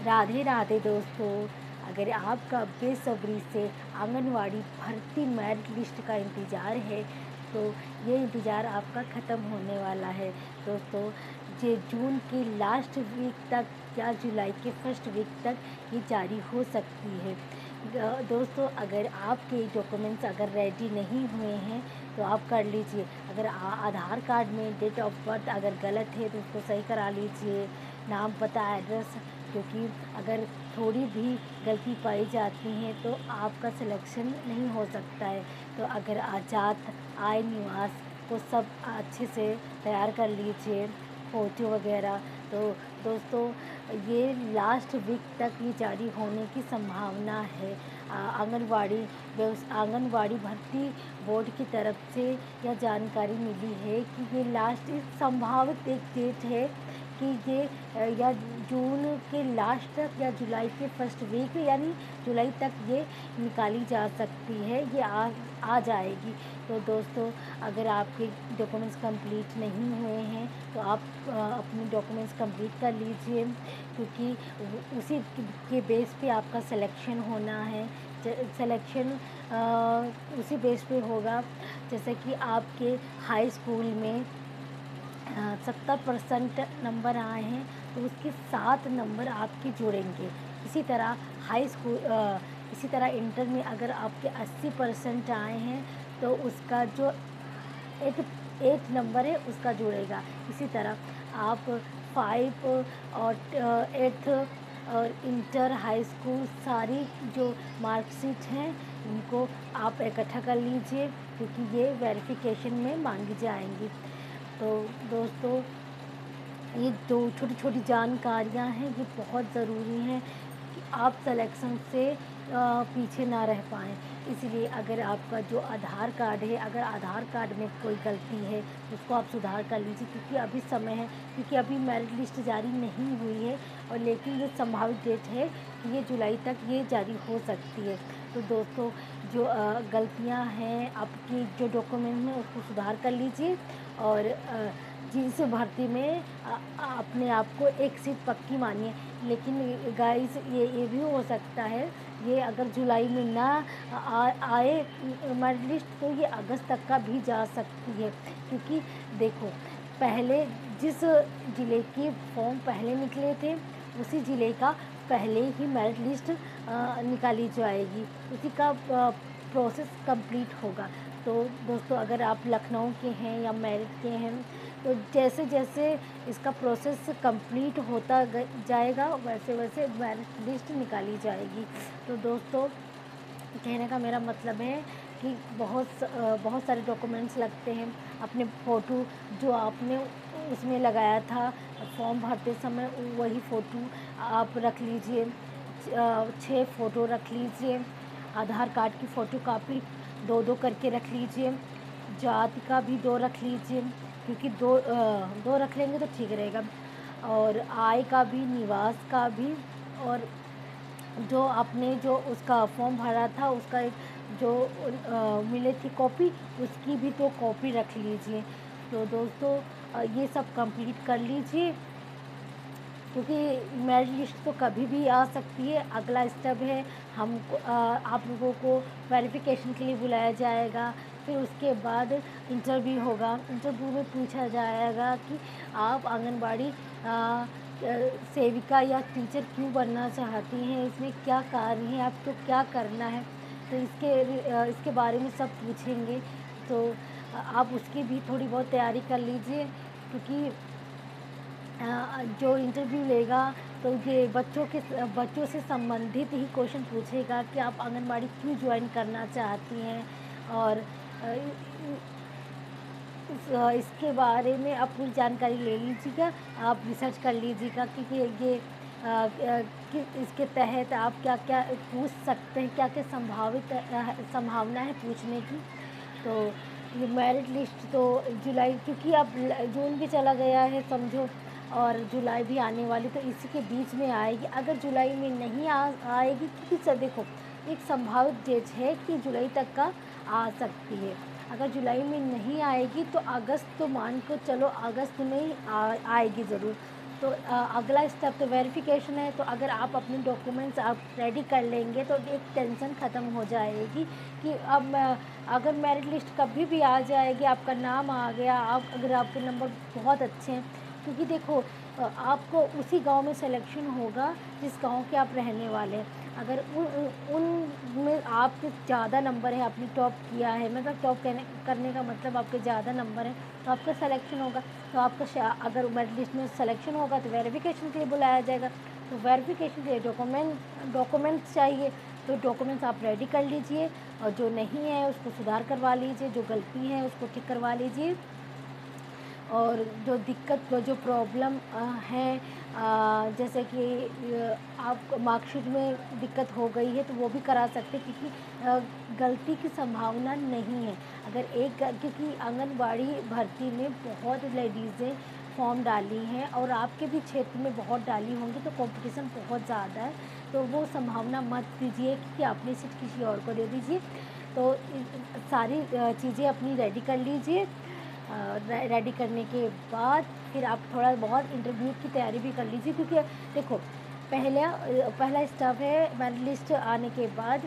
राधे राधे दोस्तों। अगर आपका बेसब्री से आंगनवाड़ी भर्ती मेरिट लिस्ट का इंतज़ार है तो ये इंतज़ार आपका ख़त्म होने वाला है दोस्तों। ये जून की लास्ट वीक तक या जुलाई के फर्स्ट वीक तक ये जारी हो सकती है। दोस्तों, अगर आपके डॉक्यूमेंट्स अगर रेडी नहीं हुए हैं तो आप कर लीजिए। अगर आधार कार्ड में डेट ऑफ बर्थ अगर गलत है तो उसको सही करा लीजिए। नाम, पता, एड्रेस, क्योंकि अगर थोड़ी भी गलती पाई जाती है तो आपका सिलेक्शन नहीं हो सकता है। तो अगर जात, आय, निवास को सब अच्छे से तैयार कर लीजिए, फ़ोटो वगैरह। तो दोस्तों, ये लास्ट वीक तक ये जारी होने की संभावना है। आंगनवाड़ी भर्ती बोर्ड की तरफ से यह जानकारी मिली है कि ये लास्ट संभावित एक डेट है कि ये या जून के लास्ट तक या जुलाई के फर्स्ट वीक यानी जुलाई तक ये निकाली जा सकती है, ये आ जाएगी। तो दोस्तों, अगर आपके डॉक्यूमेंट्स कंप्लीट नहीं हुए हैं तो आप अपने डॉक्यूमेंट्स कंप्लीट कर लीजिए, क्योंकि उसी के बेस पे आपका सिलेक्शन होना है। सिलेक्शन उसी बेस पे होगा, जैसे कि आपके हाई स्कूल में 70% नंबर आए हैं तो उसके 7 नंबर आपके जुड़ेंगे। इसी तरह इसी तरह इंटर में अगर आपके 80% आए हैं तो उसका जो एक एक नंबर है उसका जुड़ेगा। इसी तरह आप 5 और 8th और इंटर, हाई स्कूल सारी जो मार्कशीट हैं उनको आप इकट्ठा कर लीजिए, क्योंकि ये वेरिफिकेशन में मांगी जाएंगी। तो दोस्तों, ये जो छोटी छोटी जानकारियाँ हैं ये बहुत ज़रूरी हैं कि आप सिलेक्शन से पीछे ना रह पाएँ। इसलिए अगर आपका जो आधार कार्ड है, अगर आधार कार्ड में कोई गलती है उसको आप सुधार कर लीजिए, क्योंकि अभी समय है, क्योंकि अभी मेरिट लिस्ट जारी नहीं हुई है। और लेकिन ये संभावित डेट है कि ये जुलाई तक ये जारी हो सकती है। तो दोस्तों, जो गलतियाँ हैं आपकी जो डॉक्यूमेंट में उसको सुधार कर लीजिए। और जिस भर्ती में अपने आप को एक सीट पक्की मानिए। लेकिन गाइस, ये भी हो सकता है, ये अगर जुलाई में ना आए मेरिट लिस्ट तो ये अगस्त तक का भी जा सकती है। क्योंकि देखो, पहले जिस ज़िले के फॉर्म पहले निकले थे उसी ज़िले का पहले ही मेरिट लिस्ट निकाली जाएगी, उसी का प्रोसेस कंप्लीट होगा। तो दोस्तों, अगर आप लखनऊ के हैं या मेरठ के हैं तो जैसे जैसे इसका प्रोसेस कंप्लीट होता जाएगा वैसे वैसे मेरिट लिस्ट निकाली जाएगी। तो दोस्तों, कहने का मेरा मतलब है कि बहुत सारे डॉक्यूमेंट्स लगते हैं। अपने फ़ोटो जो आपने उसमें लगाया था फॉर्म भरते समय, वही फ़ोटो आप रख लीजिए। 6 फ़ोटो रख लीजिए। आधार कार्ड की फ़ोटोकॉपी 2-2 करके रख लीजिए। जाति का भी 2 रख लीजिए, क्योंकि 2 रख लेंगे तो ठीक रहेगा। और आय का भी, निवास का भी, और जो आपने जो उसका फॉर्म भरा था उसका एक जो मिले थी कॉपी, उसकी भी 2 कॉपी रख लीजिए। तो दोस्तों, ये सब कंप्लीट कर लीजिए, क्योंकि मेरिट लिस्ट तो कभी भी आ सकती है। अगला स्टेप है आप लोगों को वेरिफिकेशन के लिए बुलाया जाएगा। फिर उसके बाद इंटरव्यू होगा। इंटरव्यू में पूछा जाएगा कि आप आंगनबाड़ी सेविका या टीचर क्यों बनना चाहती हैं, इसमें क्या कार्य है, आपको क्या करना है। तो इसके बारे में सब पूछेंगे। तो आप उसकी भी थोड़ी बहुत तैयारी कर लीजिए, क्योंकि जो इंटरव्यू लेगा तो ये बच्चों से संबंधित ही क्वेश्चन पूछेगा कि आप आंगनबाड़ी क्यों ज्वाइन करना चाहती हैं। और इसके बारे में आप पूरी जानकारी ले लीजिएगा, आप रिसर्च कर लीजिएगा, क्योंकि ये कि इसके तहत आप क्या क्या पूछ सकते हैं, क्या क्या संभावना है पूछने की। तो ये मेरिट लिस्ट तो जुलाई, क्योंकि अब जून भी चला गया है समझो, और जुलाई भी आने वाली, तो इसी के बीच में आएगी। अगर जुलाई में नहीं आएगी, क्योंकि सब देखो, एक संभावित डेट है कि जुलाई तक का आ सकती है। अगर जुलाई में नहीं आएगी तो अगस्त, तो मान को चलो अगस्त में ही आएगी ज़रूर। तो अगला स्टेप तो वेरिफ़िकेशन है। तो अगर आप अपने डॉक्यूमेंट्स आप रेडी कर लेंगे तो एक टेंशन ख़त्म हो जाएगी कि अब अगर मेरिट लिस्ट कभी भी आ जाएगी, आपका नाम आ गया, आप अगर आपके नंबर बहुत अच्छे हैं, क्योंकि देखो आपको उसी गांव में सिलेक्शन होगा जिस गांव के आप रहने वाले हैं। अगर उन में आपके ज़्यादा नंबर है, आपने टॉप किया है, मतलब टॉप करने का मतलब आपके ज़्यादा नंबर है, तो आपका सिलेक्शन होगा। तो आपका अगर मेरिट लिस्ट में सिलेक्शन होगा तो वेरिफिकेशन के लिए बुलाया जाएगा। तो वेरिफिकेशन के लिए डॉक्यूमेंट्स चाहिए। तो डॉक्यूमेंट्स आप रेडी कर लीजिए, और जो नहीं है उसको सुधार करवा लीजिए, जो गलती है उसको ठीक करवा लीजिए। और जो दिक्कत जो प्रॉब्लम है, जैसे कि आप मार्कशीट में दिक्कत हो गई है तो वो भी करा सकते हैं, क्योंकि गलती की संभावना नहीं है। अगर क्योंकि आंगनबाड़ी भर्ती में बहुत लेडीज़ें फॉर्म डाली हैं और आपके भी क्षेत्र में बहुत डाली होंगी, तो कंपटीशन बहुत ज़्यादा है। तो वो संभावना मत दीजिए कि अपनी सीट किसी और को दे दीजिए। तो सारी चीज़ें अपनी रेडी कर लीजिए। रेडी करने के बाद फिर आप थोड़ा बहुत इंटरव्यू की तैयारी भी कर लीजिए, क्योंकि देखो पहला स्टेप है मेरिट लिस्ट आने के बाद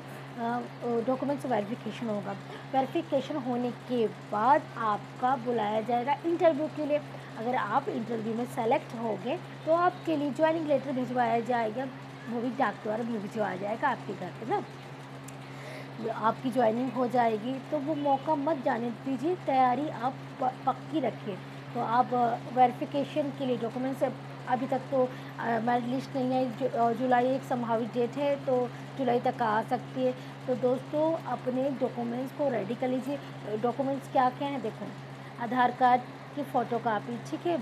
डॉक्यूमेंट्स वेरिफिकेशन होगा। वेरिफिकेशन होने के बाद आपका बुलाया जाएगा इंटरव्यू के लिए। अगर आप इंटरव्यू में सेलेक्ट हो गए तो आपके लिए ज्वाइनिंग लेटर भिजवाया जाएगा, वो भी डाक द्वारा भिजवाया जाएगा आपके घर पे ना। आपकी ज्वाइनिंग हो जाएगी, तो वो मौका मत जाने दीजिए, तैयारी आप पक्की रखिए। तो आप वेरिफिकेशन के लिए डॉक्यूमेंट्स अभी तक तो मेरिट लिस्ट नहीं है, जुलाई एक संभावित डेट है, तो जुलाई तक आ सकती है। तो दोस्तों अपने डॉक्यूमेंट्स को रेडी कर लीजिए। डॉक्यूमेंट्स क्या क्या हैं देखो, आधार कार्ड की फ़ोटोकॉपी, ठीक है,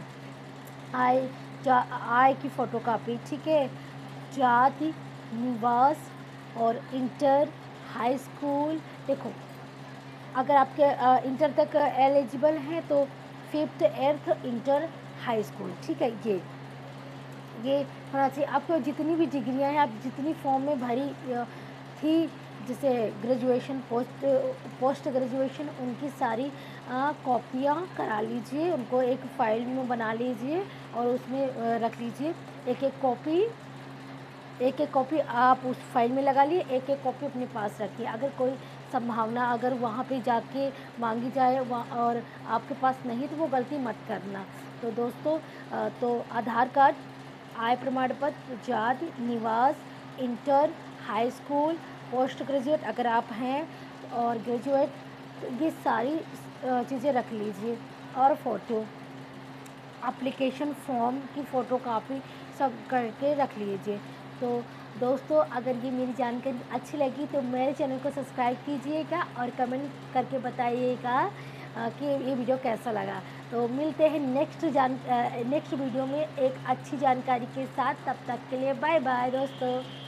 आय की फ़ोटोकॉपी, ठीक है, जाति, निवास और इंटर, हाई स्कूल। देखो अगर आपके इंटर तक एलिजिबल हैं तो 5th 8th inter high school, ठीक है। ये होना चाहिए। आपको जितनी भी डिग्रियां हैं, आप जितनी फॉर्म में भरी थी, जैसे ग्रेजुएशन, पोस्ट ग्रेजुएशन, उनकी सारी कॉपियाँ करा लीजिए, उनको एक फ़ाइल में बना लीजिए और उसमें रख लीजिए। एक एक कॉपी आप उस फाइल में लगा लिए, एक एक कॉपी अपने पास रखिए। अगर कोई संभावना अगर वहाँ पे जाके मांगी जाए और आपके पास नहीं, तो वो गलती मत करना। तो दोस्तों तो आधार कार्ड, आय प्रमाण पत्र, जाति, निवास, inter, high school, post graduate अगर आप हैं, और ग्रेजुएट, तो ये सारी चीज़ें रख लीजिए। और फ़ोटो, एप्लीकेशन फॉर्म की फ़ोटोकॉपी सब करके रख लीजिए। तो दोस्तों अगर ये मेरी जानकारी अच्छी लगी तो मेरे चैनल को सब्सक्राइब कीजिएगा और कमेंट करके बताइएगा कि ये वीडियो कैसा लगा। तो मिलते हैं नेक्स्ट वीडियो में एक अच्छी जानकारी के साथ। तब तक के लिए बाय बाय दोस्तों।